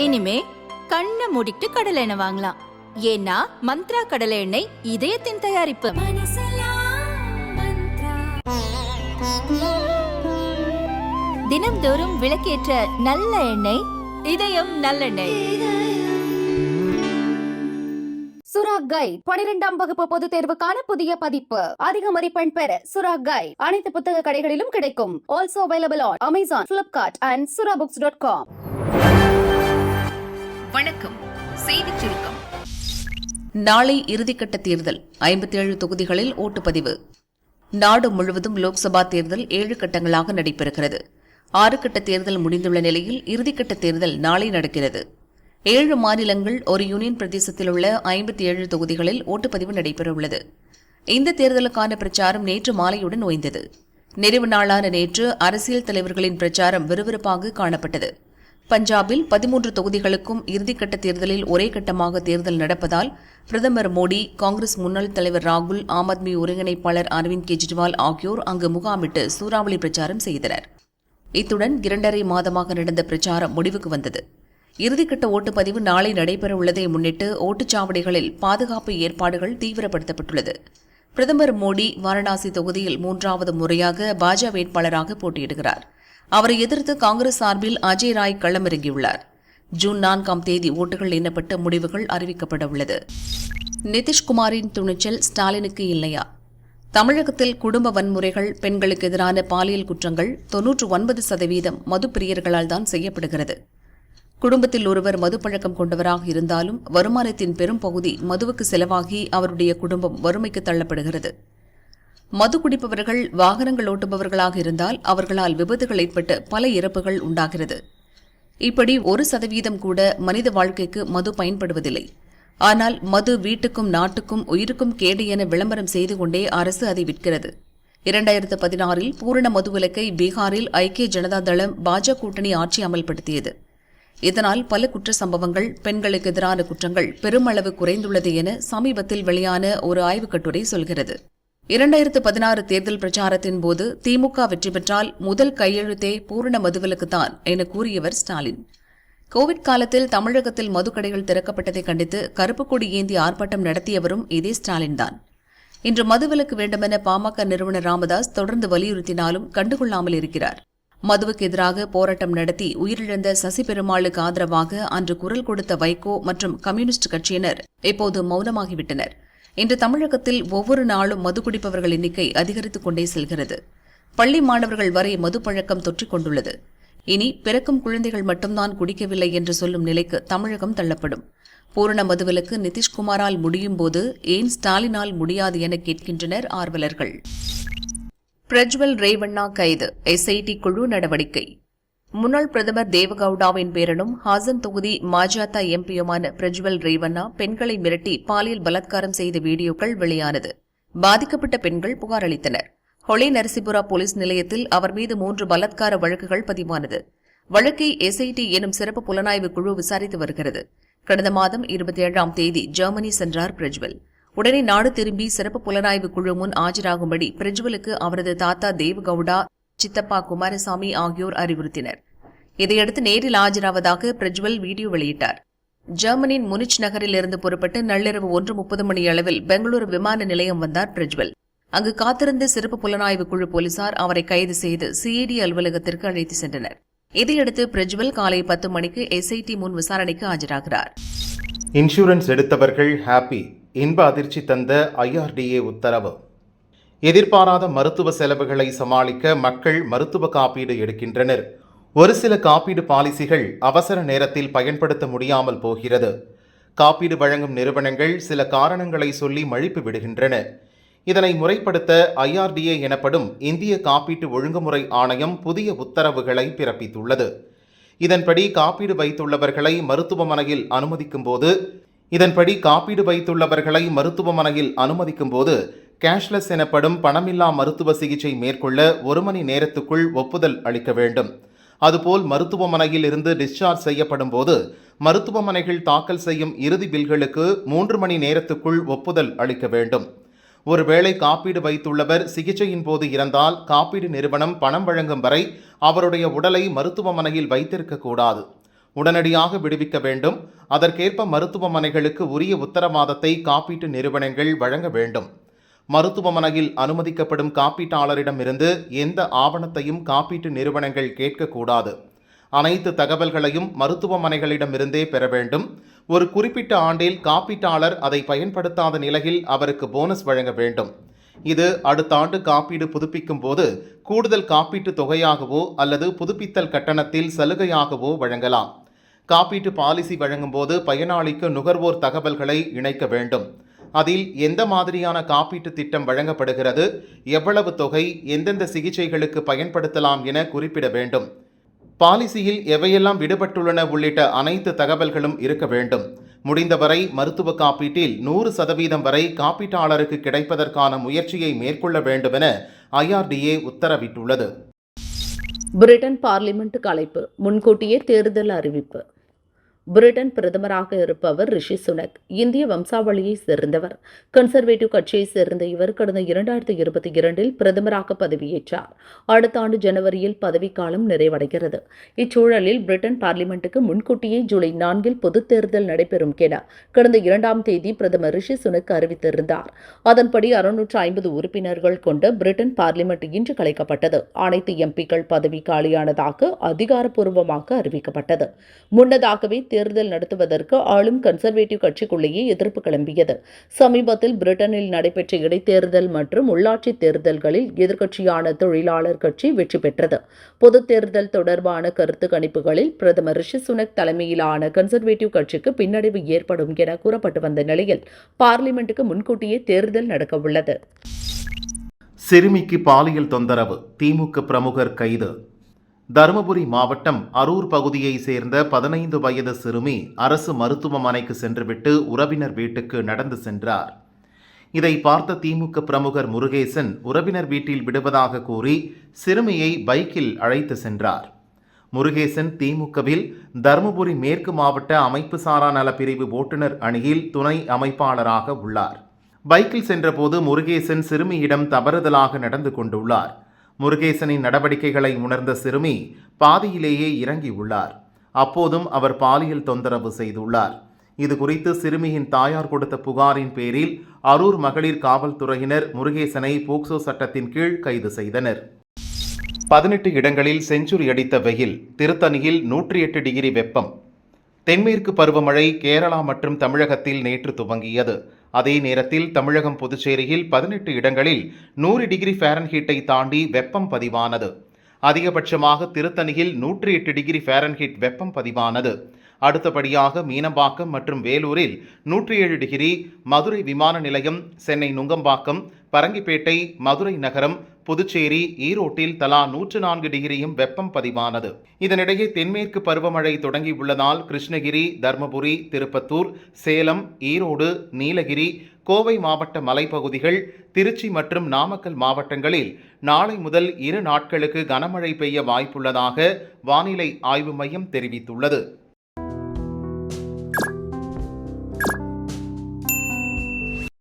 இனிமே கண்ணை மூடிட்டு கடலை எண்ணெய் வாங்கலாம். ஏன்னா மந்த்ரா கடலை எண்ணெய் இதயத்தின் தயாரிப்பு. தினம்தோறும் விளக்கேற்ற நல்ல எண்ணெய் இதயம் நல்லெண்ணெய். சுரா கைட் 12ஆம் வகுப்பு பொதுத் தேர்வுக்கான புதிய பதிப்பு. அதிக மதிப்பெண் பெற சுரா கைட் அனைத்து புத்தக கடைகளிலும் கிடைக்கும். Also available on Amazon, Flipkart and surabooks.com. வணக்கம். செய்திச் சுருக்கம். நாளை இறுதிக்கட்ட தேர்தல். 57 தொகுதிகளில் ஓட்டுப்பதிவு. நாடு முழுவதும் லோக்சபா தேர்தல் 7 கட்டங்களாக நடைபெறுகிறது. 6 கட்ட தேர்தல் முடிந்துள்ள நிலையில் இறுதிக்கட்ட தேர்தல் நாளை நடக்கிறது. 7 மாநிலங்கள், ஒரு யூனியன் பிரதேசத்தில் உள்ள 57 தொகுதிகளில் ஓட்டுப்பதிவு நடைபெறவுள்ளது. இந்த தேர்தலுக்கான பிரச்சாரம் நேற்று மாலையுடன் ஓய்ந்தது. நிறைவு நாளான நேற்று அரசியல் தலைவர்களின் பிரச்சாரம் விறுவிறுப்பாக காணப்பட்டது. பஞ்சாபில் 13 தொகுதிகளுக்கும் இறுதிக்கட்ட தேர்தலில் ஒரே கட்டமாக தேர்தல் நடப்பதால் பிரதமர் மோடி, காங்கிரஸ் முன்னாள் தலைவர் ராகுல், ஆம் ஆத்மி ஒருங்கிணைப்பாளர் அரவிந்த் கெஜ்ரிவால் ஆகியோர் அங்கு முகாமிட்டு சூறாவளி பிரச்சாரம் செய்தனர். இத்துடன் 2.5 மாதமாக நடந்த பிரச்சாரம் முடிவுக்கு வந்தது. இறுதிக்கட்ட ஓட்டுப்பதிவு நாளை நடைபெறவுள்ளதை முன்னிட்டு ஓட்டுச்சாவடிகளில் பாதுகாப்பு ஏற்பாடுகள் தீவிரப்படுத்தப்பட்டுள்ளது. பிரதமர் மோடி வாரணாசி தொகுதியில் 3வது முறையாக பாஜக வேட்பாளராக போட்டியிடுகிறார். அவரை எதிர்த்து காங்கிரஸ் சார்பில் அஜய் ராய் களமிறங்கியுள்ளார். ஜூன் 4ஆம் தேதி ஓட்டுகள் எண்ணப்பட்டு முடிவுகள் அறிவிக்கப்பட உள்ளது. நிதிஷ்குமாரின் துணிச்சல் ஸ்டாலினுக்கு இல்லையா? தமிழகத்தில் குடும்ப வன்முறைகள், பெண்களுக்கு எதிரான பாலியல் குற்றங்கள் 99% மதுப்பிரியர்களால் தான் செய்யப்படுகிறது. குடும்பத்தில் ஒருவர் மதுப்பழக்கம் கொண்டவராக இருந்தாலும் வருமானத்தின் பெரும் பகுதி மதுவுக்கு செலவாகி அவருடைய குடும்பம் வறுமைக்கு தள்ளப்படுகிறது. மது குடிப்பவர்கள் வாகனங்கள் ஓட்டுபவர்களாக இருந்தால் அவர்களால் விபத்துகள் ஏற்பட்டு பல இறப்புகள் உண்டாகிறது. இப்படி 1% கூட மனித வாழ்க்கைக்கு மது பயன்படுவதில்லை. ஆனால் மது வீட்டுக்கும் நாட்டுக்கும் உயிருக்கும் கேடு என விளம்பரம் செய்து கொண்டே அரசு அதை விற்கிறது. 2016இல் பூரண மதுவிலக்கை பீகாரில் ஐக்கிய ஜனதா தளம் பாஜக கூட்டணி ஆட்சி அமல்படுத்தியது. இதனால் பல குற்ற சம்பவங்கள், பெண்களுக்கு எதிரான குற்றங்கள் பெருமளவு குறைந்துள்ளது என சமீபத்தில் வெளியான ஒரு ஆய்வுக் கட்டுரை சொல்கிறது. 2016 தேர்தல் பிரச்சாரத்தின் போது திமுக வெற்றி பெற்றால் முதல் கையெழுத்தே பூரண மதுவிலக்குத்தான் என கூறியவர் ஸ்டாலின். கோவிட் காலத்தில் தமிழகத்தில் மதுக்கடைகள் திறக்கப்பட்டதை கண்டித்து கருப்பு கொடி ஏந்தி ஆர்ப்பாட்டம் நடத்தியவரும் இதே ஸ்டாலின் தான். இன்று மதுவிலக்கு வேண்டுமென பாமக நிறுவனர் ராமதாஸ் தொடர்ந்து வலியுறுத்தினாலும் கண்டுகொள்ளாமல் இருக்கிறார். மதுவுக்கு எதிராக போராட்டம் நடத்தி உயிரிழந்த சசி பெருமாளுக்கு ஆதரவாக அன்று குரல் கொடுத்த வைகோ மற்றும் கம்யூனிஸ்ட் கட்சியினர் இப்போது மௌனமாகிவிட்டனர். இன்று தமிழகத்தில் ஒவ்வொரு நாளும் மது குடிப்பவர்கள் எண்ணிக்கை அதிகரித்துக் கொண்டே செல்கிறது. பள்ளி மாணவர்கள் வரை மது பழக்கம் தொற்றிக் கொண்டுள்ளது. இனி பிறக்கும் குழந்தைகள் மட்டும்தான் குடிக்கவில்லை என்று சொல்லும் நிலைக்கு தமிழகம் தள்ளப்படும். பூரண மதுவிலக்கு நிதிஷ்குமாரால் முடியும் போது ஏன் ஸ்டாலினால் முடியாது என கேட்கின்றனர் ஆர்வலர்கள். பிரஜ்வல் ரேவண்ணா கைது, எஸ்ஐடி குழு நடவடிக்கை. முன்னாள் பிரதமர் தேவகவுடாவின் பேரனும் ஹாசன் தொகுதி மஜத எம்பியுமான பிரஜ்வல் ரேவண்ணா பெண்களை மிரட்டி பாலியல் பலாத்காரம் செய்த வீடியோக்கள் வெளியானது. பாதிக்கப்பட்ட பெண்கள் புகார் அளித்தனர். ஹொளே நரசிபுரா போலீஸ் நிலையத்தில் அவர் மீது 3 பலாத்கார வழக்குகள் பதிவானது. வழக்கை எஸ்ஐடி எனும் சிறப்பு புலனாய்வு குழு விசாரித்து வருகிறது. கடந்த மாதம் 27ஆம் தேதி ஜெர்மனி சென்றார் பிரஜ்வல். உடனே நாடு திரும்பி சிறப்பு புலனாய்வு குழு முன் ஆஜராகும்படி பிரஜ்வலுக்கு அவரது தாத்தா தேவகவுடா, சித்தப்பா குமாரசாமி ஆகியோர் அறிவுறுத்தினர். இதையடுத்து நேரில் ஆஜராவதாக பிரஜ்வல் வீடியோ வெளியிட்டார். ஜெர்மனியின் முனிச் நகரில் இருந்து புறப்பட்டு நள்ளிரவு 1:30 மணி அளவில் பெங்களூரு விமான நிலையம் வந்தார் பிரஜ்வல். அங்கு காத்திருந்த சிறப்பு புலனாய்வு குழு போலீசார் அவரை கைது செய்து சிஐடி அலுவலகத்திற்கு அழைத்து சென்றனர். இதையடுத்து பிரஜ்வல் காலை 10 மணிக்கு எஸ்ஐடி முன் விசாரணைக்கு ஆஜராகிறார். இன்சூரன்ஸ் எடுத்தவர்கள் ஹாப்பி, இன்ப அதிர்ச்சி தந்த IRDA உத்தரவு. எதிர்பாராத மருத்துவ செலவுகளை சமாளிக்க மக்கள் மருத்துவ காப்பீடு எடுக்கின்றனர். ஒரு சில காப்பீடு பாலிசிகள் அவசர நேரத்தில் பயன்படுத்த முடியாமல் போகிறது. காப்பீடு வழங்கும் நிறுவனங்கள் சில காரணங்களை சொல்லி மழுப்பி விடுகின்றன. இதனை முறைப்படுத்த IRDA எனப்படும் இந்திய காப்பீட்டு ஒழுங்குமுறை ஆணையம் புதிய உத்தரவுகளை பிறப்பித்துள்ளது. இதன்படி காப்பீடு வைத்துள்ளவர்களை மருத்துவமனையில் அனுமதிக்கும் போது கேஷ்லெஸ் எனப்படும் பணமில்லா மருத்துவ சிகிச்சை மேற்கொள்ள 1 மணி நேரத்துக்குள் ஒப்புதல் அளிக்க வேண்டும். அதுபோல் மருத்துவமனையில் இருந்து டிஸ்சார்ஜ் செய்யப்படும் போது மருத்துவமனைகள் தாக்கல் செய்யும் இறுதி பில்களுக்கு 3 மணி நேரத்துக்குள் ஒப்புதல் அளிக்க வேண்டும். ஒருவேளை காப்பீடு வைத்துள்ளவர் சிகிச்சையின் போது இறந்தால் காப்பீடு நிறுவனம் பணம் வழங்கும் வரை அவருடைய உடலை மருத்துவமனையில் வைத்திருக்கக்கூடாது. உடனடியாக விடுவிக்க வேண்டும். அதற்கேற்ப மருத்துவமனைகளுக்கு உரிய உத்தரவாதத்தை காப்பீட்டு நிறுவனங்கள் வழங்க வேண்டும். மருத்துவமனையில் அனுமதிக்கப்படும் காப்பீட்டாளரிடமிருந்து எந்த ஆவணத்தையும் காப்பீட்டு நிறுவனங்கள் கேட்கக்கூடாது. அனைத்து தகவல்களையும் மருத்துவமனைகளிடமிருந்தே பெற வேண்டும். ஒரு குறிப்பிட்ட ஆண்டில் காப்பீட்டாளர் அதை பயன்படுத்தாத நிலையில் அவருக்கு போனஸ் வழங்க வேண்டும். இது அடுத்த ஆண்டு காப்பீடு புதுப்பிக்கும் போது கூடுதல் காப்பீட்டு தொகையாகவோ அல்லது புதுப்பித்தல் கட்டணத்தில் சலுகையாகவோ வழங்கலாம். காப்பீட்டு பாலிசி வழங்கும் போது பயனாளிக்கு நுகர்வோர் தகவல்களை இணைக்க வேண்டும். அதில் எந்த மாதிரியான காப்பீட்டு திட்டம் வழங்கப்படுகிறது, எவ்வளவு தொகை, எந்தெந்த சிகிச்சைகளுக்கு பயன்படுத்தலாம் என குறிப்பிட வேண்டும். பாலிசியில் எவையெல்லாம் விடுபட்டுள்ளன உள்ளிட்ட அனைத்து தகவல்களும் இருக்க வேண்டும். முடிந்தவரை மருத்துவ காப்பீட்டில் 100% வரை காப்பீட்டாளருக்கு கிடைப்பதற்கான முயற்சியை மேற்கொள்ள வேண்டும் என IRDA உத்தரவிட்டுள்ளது. பிரிட்டன் பார்லிமெண்ட் கலைப்பு, முன்கூட்டியே தேர்தல் அறிவிப்பு. பிரிட்டன் பிரதமராக இருப்பவர் ரிஷி சுனக் இந்திய வம்சாவளியை சேர்ந்தவர். கன்சர்வேட்டிவ் கட்சியை சேர்ந்த இவர் கடந்த 2022 பிரதமராக பதவியேற்றார். அடுத்த ஆண்டு ஜனவரியில் பதவிக்காலம் நிறைவடைகிறது. இச்சூழலில் பிரிட்டன் பார்லிமெண்ட்டுக்கு முன்கூட்டியே ஜூலை 4 பொதுத் தேர்தல் நடைபெறும் என கடந்த 2ஆம் தேதி பிரதமர் ரிஷி சுனக் அறிவித்திருந்தார். அதன்படி 650 உறுப்பினர்கள் கொண்ட பிரிட்டன் பார்லிமெண்ட் இன்று கலைக்கப்பட்டது. அனைத்து எம்பிக்கள் பதவி காலியானதாக அதிகாரப்பூர்வமாக அறிவிக்கப்பட்டது. முன்னதாகவே தேர்தல் நடத்துவதற்கு ஆளும் கன்சர்வேட்டிவ் கட்சிக்குள்ளேயே எதிர்ப்பு கிளம்பியது. சமீபத்தில் பிரிட்டனில் நடைபெற்ற இடைத்தேர்தல் மற்றும் உள்ளாட்சி தேர்தல்களில் எதிர்க்கட்சியான தொழிலாளர் கட்சி வெற்றி பெற்றது. பொதுத் தேர்தல் தொடர்பான கருத்து கணிப்புகளில் பிரதமர் ரிஷி சுனக் தலைமையிலான கன்சர்வேட்டிவ் கட்சிக்கு பின்னடைவு ஏற்படும் என கூறப்பட்டு வந்த நிலையில் பார்லிமெண்ட்டுக்கு முன்கூட்டியே தேர்தல் நடக்கவுள்ளது. சிறுமிக்கு பாலியல் தொந்தரவு, திமுக பிரமுகர் கைது. தருமபுரி மாவட்டம் அரூர் பகுதியை சேர்ந்த 15 வயது சிறுமி அரசு மருத்துவமனைக்கு சென்றுவிட்டு உறவினர் வீட்டுக்கு நடந்து சென்றார். இதை பார்த்த திமுக பிரமுகர் முருகேசன் உறவினர் வீட்டில் விடுவதாக கூறி சிறுமியை பைக்கில் அழைத்து சென்றார். முருகேசன் திமுகவில் தருமபுரி மேற்கு மாவட்ட அமைப்பு சாரா நல பிரிவு ஓட்டுநர் அணியில் துணை அமைப்பாளராக உள்ளார். பைக்கில் சென்றபோது முருகேசன் சிறுமியிடம் தவறுதலாக நடந்து கொண்டுள்ளார். முருகேசனின் நடவடிக்கைகளை உணர்ந்த சிறுமி பாதியிலேயே இறங்கியுள்ளார். அப்போதும் அவர் பாலியல் தொந்தரவு செய்துள்ளார். இது குறித்து சிறுமியின் தாயார் கொடுத்த புகாரின் பேரில் அரூர் மகளிர் காவல்துறையினர் முருகேசனை போக்சோ சட்டத்தின் கீழ் கைது செய்தனர். 18 இடங்களில் செஞ்சுரி அடித்த வெயில், திருத்தணியில் 108 டிகிரி வெப்பம். தென்மேற்கு பருவமழை கேரளா மற்றும் தமிழகத்தில் நேற்று துவங்கியது. அதே நேரத்தில் தமிழகம் புதுச்சேரியில் 18 இடங்களில் 100 டிகிரி ஃபாரன்ஹீட்டை தாண்டி வெப்பம் பதிவானது. அதிகபட்சமாக திருத்தணியில் 108 டிகிரி ஃபாரன்ஹீட் வெப்பம் பதிவானது. அடுத்தபடியாக மீனம்பாக்கம் மற்றும் வேலூரில் 107 டிகிரி, மதுரை விமான நிலையம், சென்னை நுங்கம்பாக்கம், பரங்கிப்பேட்டை, மதுரை நகரம், புதுச்சேரி, ஈரோட்டில் தலா 104 டிகிரியும் வெப்பம் பதிவானது. இதனிடையே தென்மேற்கு பருவமழை தொடங்கியுள்ளதால் கிருஷ்ணகிரி, தர்மபுரி, திருப்பத்தூர், சேலம், ஈரோடு, நீலகிரி, கோவை மாவட்ட மலைப்பகுதிகள், திருச்சி மற்றும் நாமக்கல் மாவட்டங்களில் நாளை முதல் 2 நாட்களுக்கு கனமழை பெய்ய வாய்ப்புள்ளதாக வானிலை ஆய்வு மையம் தெரிவித்துள்ளது.